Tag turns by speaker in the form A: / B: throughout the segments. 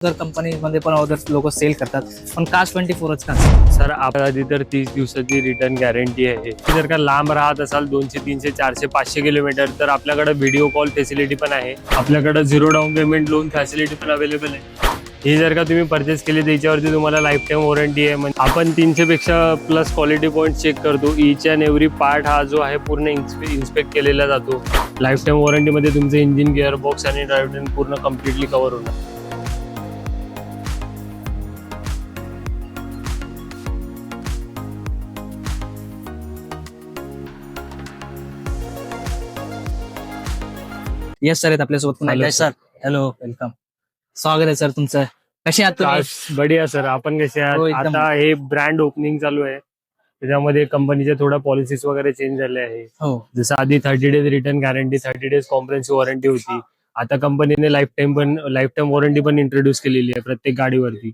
A: Other कंपनीमध्ये पण other लोक सेल करतात, पण कास्ट 24च का?
B: सर आपल्या आधी तर 30 दिवसाची रिटर्न गॅरंटी आहे. जर का लांब राहत असाल 200, 300, 400, 500 किलोमीटर तर आपल्याकडे व्हिडिओ कॉल फॅसिलिटी पण आहे. आपल्याकडे 0 डाऊन पेमेंट लोन फॅसिलिटी पण अवेलेबल आहे. ही जर का तुम्ही परचेस केली त्याच्यावरती तुम्हाला लाईफ टाईम वॉरंटी आहे. म्हणजे आपण 300 पेक्षा प्लस क्वालिटी पॉईंट चेक करतो. ईच अँड एव्हरी पार्ट हा जो आहे पूर्ण इन्स्पेक्ट केलेला जातो. लाईफ टाईम वॉरंटीमध्ये तुमचं इंजिन, गिअर बॉक्स आणि ड्रायव्हर पूर्ण कम्प्लिटली कव्हर होणार.
A: येस सर, आहेत आपल्यासोबत पुन्हा
B: Hello,
A: एकदा. सर हॅलो, वेलकम, स्वागत आहे सर तुमचं. कसे आहात तुम्ही?
B: बढिया सर, आपण कसे
A: हो,
B: आहात?
A: एकदम.
B: आता हे ब्रँड ओपनिंग चालू आहे, त्याच्यामध्ये कंपनीच्या थोड्या पॉलिसीज वगैरे चेंज झाल्या आहे.
A: हो,
B: जसं आधी 30 days return guarantee, 30 days comprehensive warranty होती. आता कंपनीने लाईफ टाईम वॉरंटी पण इंट्रोड्यूस केलेली आहे प्रत्येक गाडीवरती.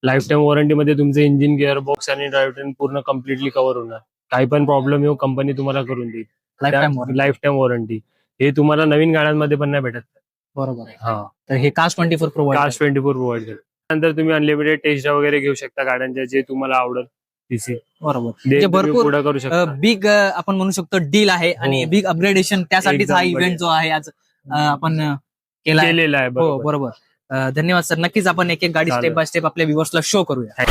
B: लाईफ टाईम वॉरंटीमध्ये तुमचं इंजिन, गिअर बॉक्स आणि ड्रायव्हर पूर्ण कम्प्लिटली कव्हर होणार. काही पण प्रॉब्लेम येऊ कंपनी तुम्हाला करून देईल. लाईफ टाईम वॉरंटी हे तुम्हाला नवीन गाड्यांमध्ये पण नाही भेटत.
A: बरोबर आहे.
B: हा,
A: तर हे कास्ट 24 प्रोव्हाइड
B: कास्ट 24 प्रोव्हाइड करतो. नंतर तुम्ही अनलिमिटेड टेस्ट वगैरे घेऊ शकता गाड्यांच्या, जे तुम्हाला आवडेल तिथे.
A: बरोबर, म्हणजे भरपूर
B: पुढे करू शकता.
A: बिग आपण म्हणू शकतो डील आहे आणि
B: हो.
A: बिग अपग्रेडेशन, त्यासाठीच हा
B: एकदम
A: इव्हेंट जो आहे आज आपण केला आहे.
B: केलेला आहे.
A: हो, बरोबर. धन्यवाद सर. नक्कीच आपण एक एक गाडी
B: चालेल.
A: स्टेप बाय स्टेप आपल्या व्ह्युअर्सला शो करूया.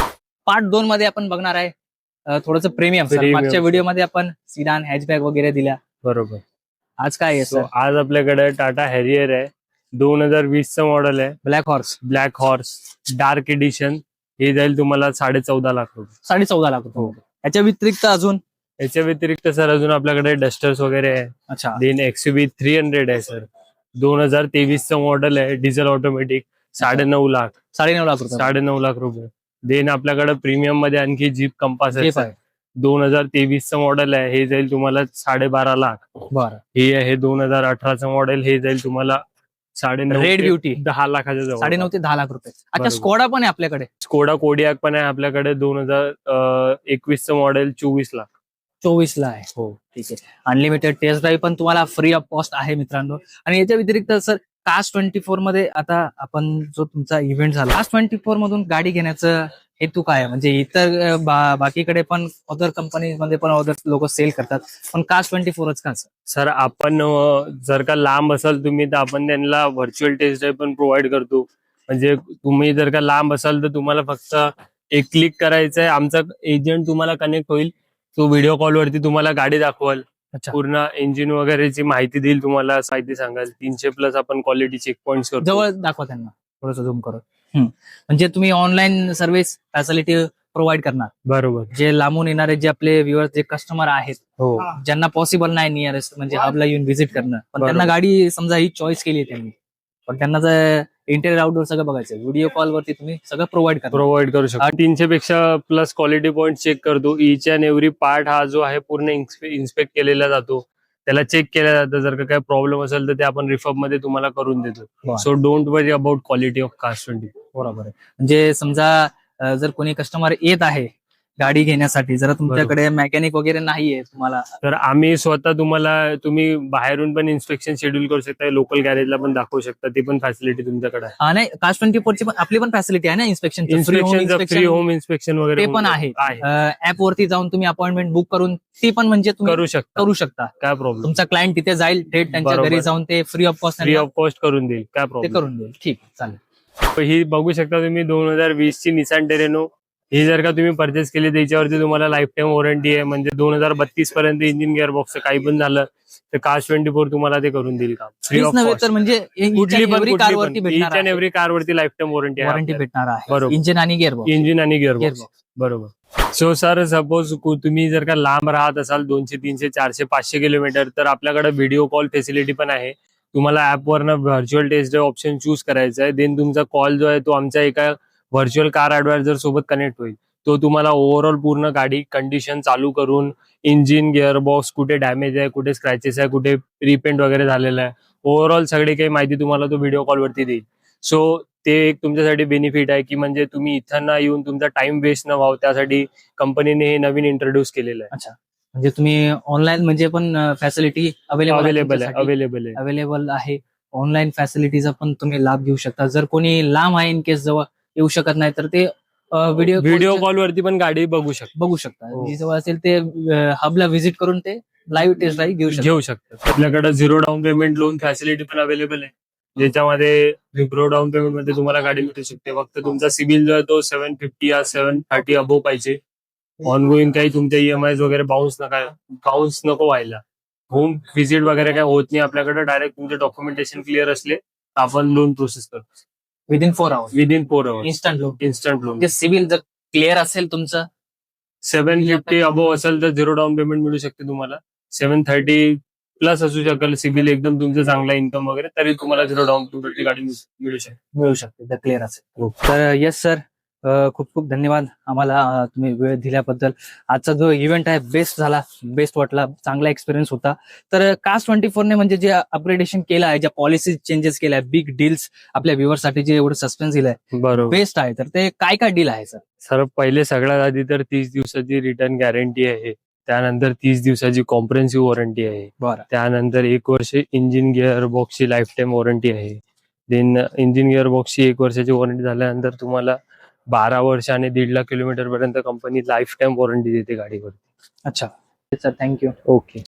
A: पार्ट 2 मध्ये आपण बघणार आहे थोडंसं प्रीमियम.
B: Premium,
A: मागच्या
B: sir.
A: व्हिडिओमध्ये आपण सिडान, हॅचबॅक वगैरे दिल्या.
B: बरोबर.
A: आज काय आहे
B: So,
A: सर?
B: आज आपल्याकडे टाटा हॅरियर आहे, 2020 चं मॉडेल आहे.
A: Black horse,
B: black horse dark edition. हे जाईल तुम्हाला 14.5 लाख रुपये.
A: 14.5 लाख रुपये.
B: हो.
A: याच्या व्यतिरिक्त अजून?
B: याच्या व्यतिरिक्त सर अजून आपल्याकडे डस्टर्स वगैरे आहे.
A: अच्छा,
B: देन XUV 300 आहे सर, 2023 चं मॉडेल आहे, डिझेल ऑटोमॅटिक, 9.5 लाख.
A: 9.5 लाख रुपये.
B: 9.5 लाख रुपये. देन आपल्याकडे प्रीमियम मध्ये आणखी जीप कंपास
A: Jeep
B: आहे,
A: आहे.
B: 2023 चं मॉडेल आहे. हे जाईल तुम्हाला 12.5 लाख.
A: बरं.
B: हे आहे 2018 चं मॉडेल. हे जाईल तुम्हाला 9.5
A: रेड
B: ते
A: ब्युटी
B: 10 लाखाच्या जवळ.
A: 9.5 ते 10 लाख रुपये. अच्छा,
B: बरोबर.
A: स्कोडा पण आहे आपल्याकडे.
B: स्कोडा कोडियाक पण आहे आपल्याकडे, 2021 चं मॉडेल, 24 लाख.
A: 24 ला आहे.
B: हो,
A: ठीक आहे. अनलिमिटेड टेस्ट ड्राईव्ह पण तुम्हाला फ्री ऑफ कॉस्ट आहे मित्रांनो. आणि याच्या व्यतिरिक्त सर, कास्ट 24 मध्ये आता आपण जो तुमचा इव्हेंट झाला, कास्ट 24 मधून गाडी घेण्याचं हेतू काय आहे? म्हणजे इतर बाकीकडे पण अदर कंपनीमध्ये पण अदर लोक सेल करतात, पण कास्ट 24च का?
B: सर आपण जर का लांब असाल तुम्ही तर आपण त्यांना व्हर्च्युअल टेस्ट ड्राईव्ह पण प्रोव्हाइड करतो. म्हणजे तुम्ही जर का लांब असाल तर तुम्हाला फक्त एक क्लिक करायचं आहे, आमचा एजंट तुम्हाला कनेक्ट होईल. तो व्हिडिओ कॉलवरती तुम्हाला गाडी दाखवाल,
A: अच्छा,
B: पूर्ण इंजिन वगैरेची माहिती देईल, तुम्हाला माहिती सांगाल. 300 प्लस आपण क्वालिटी चेक पॉईंट करतो.
A: जवळ दाखवा त्यांना, थोडंसं झूम करून. म्हणजे तुम्ही ऑनलाईन सर्व्हिस फॅसिलिटी प्रोव्हाइड करणार.
B: बरोबर.
A: जे लांबून येणारे जे आपले व्ह्युअर्स, जे कस्टमर आहेत,
B: हो,
A: ज्यांना पॉसिबल नाही नियरेस्ट म्हणजे हबला येऊन व्हिजिट करणं, पण
B: बरोबर.
A: त्यांना गाडी समजा ही चॉईस केली त्यांनी, पण त्यांना जर इंटेरियर आउटडोर सगळं बघायचं, व्हिडिओ कॉलवरती तुम्ही सगळं प्रोव्हाइड
B: करू शकतो. 300 पेक्षा प्लस क्वालिटी पॉईंट चेक करतो. ईच अँड एव्हरी पार्ट हा जो आहे पूर्ण इन्स्पेक्ट केलेला जातो, त्याला चेक केलं जातं. जर का काही प्रॉब्लेम असेल तर ते आपण रिफर्ब मध्ये तुम्हाला करून देतो. So don't worry about quality of cost 24.
A: बरोबर आहे. म्हणजे समजा जर कोणी कस्टमर येत आहे गाडी घेण्यासाठी, जर तुमच्याकडे मेकॅनिक वगैरे नाहीये तुम्हाला,
B: तर आम्ही स्वतः तुम्ही बाहेरून पण इन्स्पेक्शन शेड्यूल करू शकता, लोकल गॅरेजला पण दाखवू शकता. ती पण फॅसिलिटी तुमच्याकडे आहे.
A: नाही, कास्ट 24 ची पण आपली पण फॅसिलिटी आहे ना, इन्स्पेक्शन,
B: फ्री होम इन्स्पेक्शन वगैरे
A: ते पण आहे. ऍप वरती जाऊन तुम्ही अपॉइंटमेंट बुक करून ती पण म्हणजे तुम्ही करू शकता.
B: काय प्रॉब्लेम.
A: तुमचा क्लायंट तिथे जाईल, थेट त्यांच्या घरी जाऊन ते फ्री ऑफ कॉस्ट
B: करून देईल. काय
A: ते
B: प्रॉब्लेम
A: करून देईल. ठीक, चालेल.
B: ही बघू शकता तुम्ही 2020 ची निसान टेरेनो. ही जर का तुम्ही परचेस केली त्याच्यावरती तुम्हाला लाईफ टाईम वॉरंटी आहे. म्हणजे 2032 पर्यंत इंजिन, गिअर बॉक्स काही पण झालं तर कास्ट 24 तुम्हाला ते करून देईल काम फ्री ऑफ कॉस्ट.
A: म्हणजे
B: कुठली पण
A: एव्हरी
B: कारवरती लाईफ टाईम वॉरंटी
A: भेटणार आहे.
B: बरोबर.
A: इंजिन आणि गिअर
B: बॉक्स. बरोबर. सो सर, सपोज तुम्ही जर का लांब राहत असाल 200, 300, 400, 500 किलोमीटर तर आपल्याकडे व्हिडिओ कॉल फॅसिलिटी पण आहे. तुम्हाला ऍपवरनं virtual test drive option choose करायचा आहे. देन तुमचा कॉल जो आहे तो आमच्या एका व्हर्च्युअल कार ऍडवायझर सोबत कनेक्ट होईल. तो तुम्हाला ओव्हरऑल पूर्ण गाडी कंडिशन चालू करून, इंजिन, गिअर बॉक्स कुठे डॅमेज आहे, कुठे स्क्रॅचेस आहे, कुठे रिपेंट वगैरे झालेला आहे, ओव्हरऑल सगळी काही माहिती तुम्हाला तो व्हिडिओ कॉलवरती देईल. सो ते एक तुमच्यासाठी बेनिफिट आहे की म्हणजे तुम्ही इथं ना येऊन तुमचा टाइम वेस्ट न व्हावं, त्यासाठी कंपनीने हे नवीन इंट्रोड्यूस केलेलं आहे.
A: अच्छा, म्हणजे तुम्ही ऑनलाईन म्हणजे पण फॅसिलिटी अवेलेबल
B: अवेलेबल आहे.
A: आहे. ऑनलाईन फॅसिलिटीचा पण तुम्ही लाभ घेऊ शकता. जर कोणी लांब आहे इन केस जवळ येऊ शकत नाही तर ते
B: व्हिडिओ कॉलवरती पण गाडी बघू शकतो.
A: बघू शकता.
B: हो.
A: जी जवळ असेल ते हबला व्हिजिट करून ते लाईव्ह टेस्ट ड्राईव्ह घेऊ शकता.
B: आपल्याकडे 0 डाऊन पेमेंट लोन फॅसिलिटी पण अवेलेबल आहे, ज्याच्यामध्ये 0 डाऊन पेमेंट मध्ये तुम्हाला गाडी मिळू शकते. फक्त तुमचा सिबिल जो आहे तो 750 या 730 अबोव पाहिजे. ऑनगोईंग काही तुमच्या EMI वगैरे बाउन्स नको व्हायला. होम व्हिजिट वगैरे काही होत नाही आपल्याकडे. डायरेक्ट तुमचे डॉक्युमेंटेशन क्लिअर असले तर आपण लोन प्रोसेस करतो
A: within 4 hours
B: within 4 hours.
A: Instant loan.
B: Instant loan.
A: म्हणजे सिव्हिल जर क्लिअर असेल तुमचं
B: 750 अबोव असेल तर 0 डाऊन पेमेंट मिळू शकते तुम्हाला. 730 प्लस असू शकेल सिबिल एकदम तुमचं चांगला इन्कम वगैरे, तरी तुम्हाला 0 डाऊन पेमेंटची गाडी मिळू शकते.
A: जर क्लिअर असेल.
B: हो.
A: तर येस सर, खूप खूप धन्यवाद आम्हाला तुम्ही वेळ दिल्याबद्दल. आजचा जो इव्हेंट आहे बेस्ट झाला, बेस्ट वाटला, चांगला एक्सपिरियन्स होता. तर कास्ट 24 ने म्हणजे जे अपग्रेडेशन केलं आहे, ज्या पॉलिसी चेंजेस केल्या आहे, बिग डील्स आपल्या व्ह्युअर्ससाठी जे एवढं सस्पेन्स दिलंय
B: बरोबर.
A: बेस्ट आहे. तर ते काय काय डील आहे सर?
B: सर पहिले सगळ्यात आधी तर 30 दिवसाची रिटर्न गॅरंटी आहे. त्यानंतर 30 दिवसाची कॉम्प्रिहेन्सिव्ह वॉरंटी आहे.
A: बरं.
B: त्यानंतर 1 वर्ष इंजिन गिअर बॉक्सची लाईफ टाईम वॉरंटी आहे. देन इंजिन गिअर बॉक्सची 1 वर्षाची वॉरंटी झाल्यानंतर तुम्हाला 12 वर्ष आणि 1.5 लाख किलोमीटर पर्यंत कंपनी लाईफ टाईम वॉरंटी देते गाडीवर.
A: अच्छा सर, थँक्यू.
B: ओके.